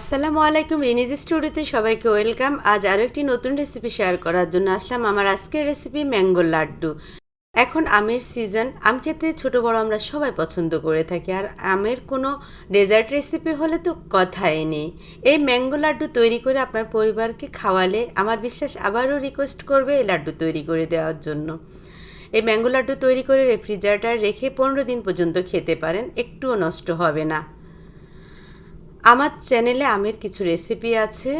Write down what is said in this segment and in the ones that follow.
আসসালামু আলাইকুম, রিনিজ স্টুডিওতে সবাইকে ওয়েলকাম। আজ আরও একটি নতুন রেসিপি শেয়ার করার জন্য আসলাম। আমার আজকের রেসিপি ম্যাঙ্গো লাড্ডু। এখন আমের সিজন, আম খেতে ছোটো বড় আমরা সবাই পছন্দ করে থাকি, আর আমের কোনো ডেজার্ট রেসিপি হলে তো কথাই নেই। এই ম্যাঙ্গো লাড্ডু তৈরি করে আপনার পরিবারকে খাওয়ালে আমার বিশ্বাস আবারও রিকোয়েস্ট করবে এই লাড্ডু তৈরি করে দেওয়ার জন্য। এই ম্যাঙ্গো লাড্ডু তৈরি করে রেফ্রিজারেটর রেখে 15 দিন পর্যন্ত খেতে পারেন, একটুও নষ্ট হবে না। আমার চ্যানেলে আমের কিছু রেসিপি আছে,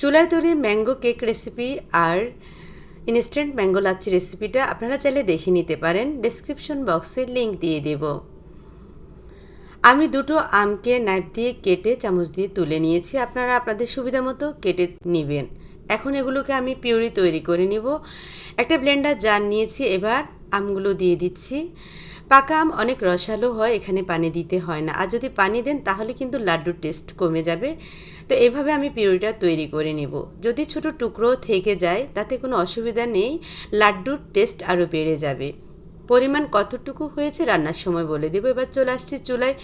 চুলায় তৈরি ম্যাঙ্গো কেক রেসিপি আর ইনস্ট্যান্ট ম্যাঙ্গো লাচ্ছি রেসিপিটা আপনারা চাইলে দেখে নিতে পারেন, ডেসক্রিপশন বক্সে লিংক দিয়ে দেব। আমি দুটো আমকে নাইফ দিয়ে কেটে চামচ দিয়ে তুলে নিয়েছি, আপনারা আপনাদের সুবিধা মতো কেটে নেবেন। এখন এগুলোকে আমি পিউরি তৈরি করে নিব। একটা ব্লেন্ডার জার নিয়েছি, এবার আমগুলো দিয়ে দিচ্ছি। পাকা আম অনেক রসালো হয়, এখানে পানি দিতে হয় না, আর যদি পানি দেন তাহলে কিন্তু লাড্ডুর টেস্ট কমে যাবে। তো এভাবে আমি পিউরিটা তৈরি করে নেব। যদি ছোট টুকরো থেকে যায় তাতে কোনো অসুবিধা নেই, লাড্ডুর টেস্ট আরও বেড়ে যাবে। পরিমাণ কতটুকু হয়েছে রান্নার সময় বলে দেবো। এবার চলে আসছি চুলায়।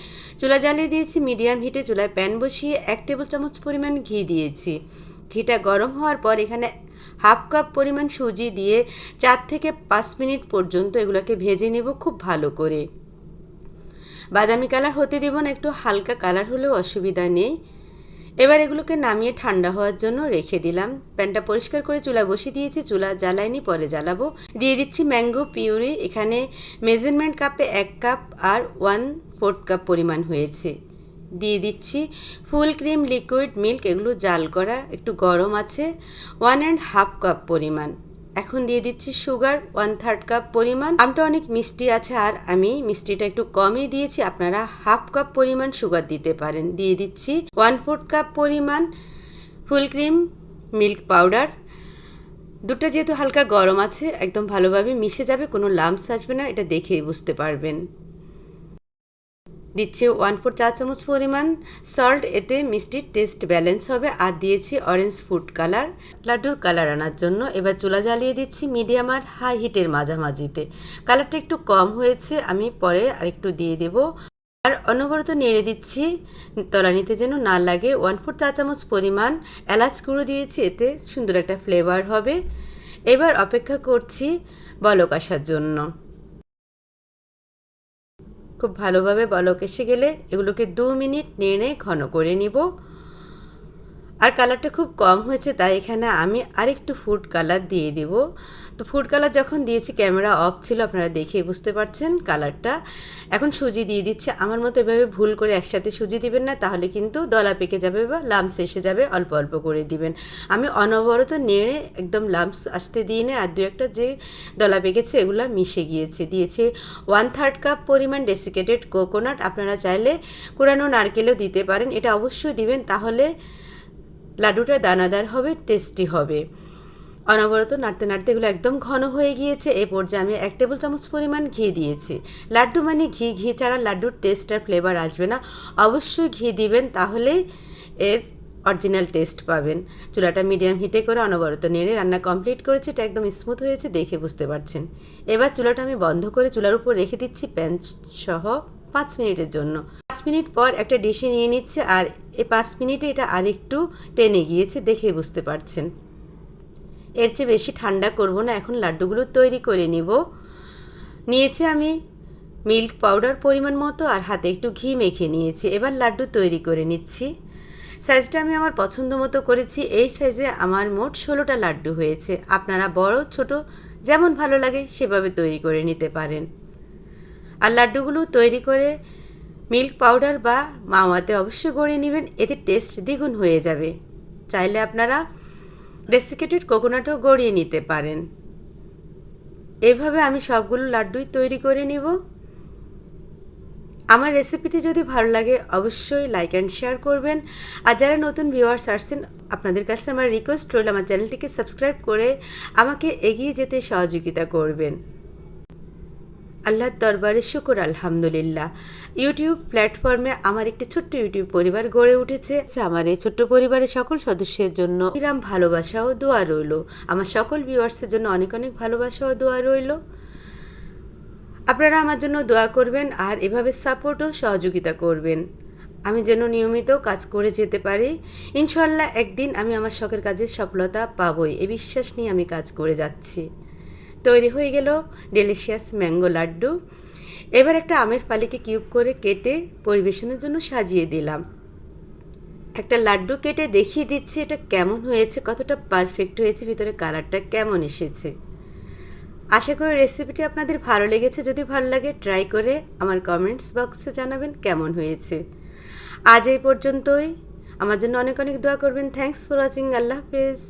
চুলা জ্বালিয়ে দিয়েছি মিডিয়াম হিটে। চুলায় প্যান বসিয়ে 1 টেবিল চামচ পরিমাণ ঘি দিয়েছি। ঘিটা গরম হওয়ার পর এখানে হাফ কাপ পরিমাণ সুজি দিয়ে 4 থেকে 5 মিনিট পর্যন্ত এগুলোকে ভেজে নেব খুব ভালো করে। বাদামি কালার হতে দেব না, একটু হালকা কালার হলেও অসুবিধা নেই। এবার এগুলোকে নামিয়ে ঠান্ডা হওয়ার জন্য রেখে দিলাম। প্যানটা পরিষ্কার করে চুলা বসিয়ে দিয়েছি, চুলা জ্বালাইনি, পরে জ্বালাবো। দিয়ে দিচ্ছি ম্যাঙ্গো পিউরি। এখানে মেজারমেন্ট কাপে 1 কাপ আর 1/4 কাপ পরিমাণ হয়েছে। দিয়ে দিচ্ছি ফুল ক্রিম লিকুইড মিল্ক, এগুলো জাল করা, একটু গরম আছে, 1.5 কাপ পরিমাণ। এখন দিয়ে দিচ্ছি সুগার 1/3 কাপ পরিমাণ। আমটা অনেক মিষ্টি আছে আর আমি মিষ্টিটা একটু কমই দিয়েছি, আপনারা 1/2 কাপ পরিমাণ সুগার দিতে পারেন। দিয়ে দিচ্ছি 1/4 কাপ পরিমাণ ফুল ক্রিম মিল্ক পাউডার। দুটো যেহেতু হালকা গরম আছে, একদম ভালোভাবে মিশে যাবে, কোনো লাম্পস আসবে না, এটা দেখেই বুঝতে পারবেন। দিচ্ছি 1/4 চা চামচ পরিমাণ সল্ট, এতে মিষ্টির টেস্ট ব্যালেন্স হবে। আর দিয়েছি অরেঞ্জ ফুড কালার, লাড্ডুর কালার আনার জন্য। এবার চুলা জ্বালিয়ে দিচ্ছি মিডিয়াম আর হাই হিটের মাঝামাঝিতে। কালারটা একটু কম হয়েছে, আমি পরে আরেকটু দিয়ে দেব। আর অনবরত নেড়ে দিচ্ছি তলানিতে যেন না লাগে। 1/4 চা চামচ পরিমাণ এলাচ গুঁড়ো দিয়েছি, এতে সুন্দর একটা ফ্লেভার হবে। এবার অপেক্ষা করছি বলক আসার জন্য। খুব ভালোভাবে বলক এসে গেলে এগুলোকে 2 মিনিট নেড়ে ঘন করে নিব। আর কালারটা খুব কম হয়েছে, তাই এখানে আমি আরেকটু ফুড কালার দিয়ে দেব। তো ফুড কালার যখন দিয়েছি ক্যামেরা অফ ছিল, আপনারা দেখে বুঝতে পারছেন কালারটা। এখন সুজি দিয়ে দিচ্ছি। আমার মতো এভাবে ভুল করে একসাথে সুজি দিবেন না, তাহলে কিন্তু দলা পেকে যাবে বা লাম্পস এসে যাবে, অল্প অল্প করে দিবেন। আমি অনবরত নেড়ে একদম লাম্পস আসতে দিই না, আর 2-1টা যে দলা পেকেছে এগুলো মিশে গিয়েছে। দিয়েছে 1/3 কাপ পরিমাণ ডেসিকেটেড কোকোনাট, আপনারা চাইলে কোরানো নারকেলও দিতে পারেন, এটা অবশ্যই দিবেন, তাহলে লাড্ডুটা দানাদার হবে, টেস্টি হবে। অনবরত নাড়তে নাড়তে এগুলো একদম ঘন হয়ে গিয়েছে। এই পর্যায়ে আমি 1 টেবিল চামচ পরিমাণ ঘি দিয়েছি। লাড্ডু মানে ঘি, ঘি ছাড়া লাড্ডুর টেস্ট আর ফ্লেভার আসবে না, অবশ্যই ঘি দিবেন, তাহলে এর অরিজিনাল টেস্ট পাবেন। চুলাটা মিডিয়াম হিটে করে অনবরত নেড়ে রান্না কমপ্লিট করেছি, এটা একদম স্মুথ হয়েছে, দেখে বুঝতে পারছেন। এবার চুলাটা আমি বন্ধ করে চুলার উপর রেখে দিচ্ছি প্যান সহ 5 মিনিটের জন্য। 5 মিনিট পর একটা ডিশে নিয়ে নিচ্ছে, আর এই 5 মিনিটে এটা আরেকটু টেনে গিয়েছে, দেখে বুঝতে পারছেন। এর চেয়ে বেশি ঠান্ডা করব না, এখন লাড্ডুগুলো তৈরি করে নিব। নিয়েছি আমি মিল্ক পাউডার পরিমাণ মতো, আর হাতে একটু ঘি মেখে নিয়েছি। এবার লাড্ডু তৈরি করে নিচ্ছি। সাইজটা আমি আমার পছন্দ মতো করেছি। এই সাইজে আমার মোট 16টা লাড্ডু হয়েছে। আপনারা বড় ছোট যেমন ভালো লাগে সেভাবে তৈরি করে নিতে পারেন। আর লাড্ডুগুলো তৈরি করে মিল্ক পাউডার বা মাওয়াতে অবশ্যই গড়িয়ে নেবেন, এতে টেস্ট দ্বিগুণ হয়ে যাবে। চাইলে আপনারা ডেসিকেটেড কোকোনাটও গড়িয়ে নিতে পারেন। এভাবে আমি সবগুলো লাড্ডুই তৈরি করে নিব। আমার রেসিপিটি যদি ভালো লাগে অবশ্যই লাইক অ্যান্ড শেয়ার করবেন। আর যারা নতুন ভিউয়ার্স আসছেন, আপনাদের কাছে আমার রিকোয়েস্ট রইল আমার চ্যানেলটিকে সাবস্ক্রাইব করে আমাকে এগিয়ে যেতে সহযোগিতা করবেন। আল্লাহর দরবারে শুকর আলহামদুলিল্লাহ। ইউটিউব প্ল্যাটফর্মে আমার একটি ছোট্ট ইউটিউব পরিবার গড়ে উঠেছে। আমার এই ছোট্ট পরিবারের সকল সদস্যের জন্য বিরাম ভালোবাসা ও দোয়া রইল। আমার সকল ভিউয়ার্সের জন্য অনেক অনেক ভালোবাসা ও দোয়া রইল। আপনারা আমার জন্য দোয়া করবেন আর এভাবে সাপোর্ট ও সহযোগিতা করবেন। আমি যেন নিয়মিত কাজ করে যেতে পারি। ইনশাল্লাহ একদিন আমি আমার শখের কাজের সফলতা পাবই, এই বিশ্বাস নিয়ে আমি কাজ করে যাচ্ছি। তৈরি হয়ে গেল ডেলিশিয়াস ম্যাঙ্গো লাড্ডু। এবার একটা আমের ফালিকে কিউব করে কেটে পরিবেশনের জন্য সাজিয়ে দিলাম। একটা লাড্ডু কেটে দেখিয়ে দিচ্ছি এটা কেমন হয়েছে, কতটা পারফেক্ট হয়েছে, ভিতরে কালারটা কেমন এসেছে। আশা করি রেসিপিটি আপনাদের ভালো লেগেছে। যদি ভালো লাগে ট্রাই করে আমার কমেন্টস বক্সে জানাবেন কেমন হয়েছে। আজ এই পর্যন্তই। আমার জন্য অনেক অনেক দোয়া করবেন। Thanks for watching. আল্লাহ হাফেজ।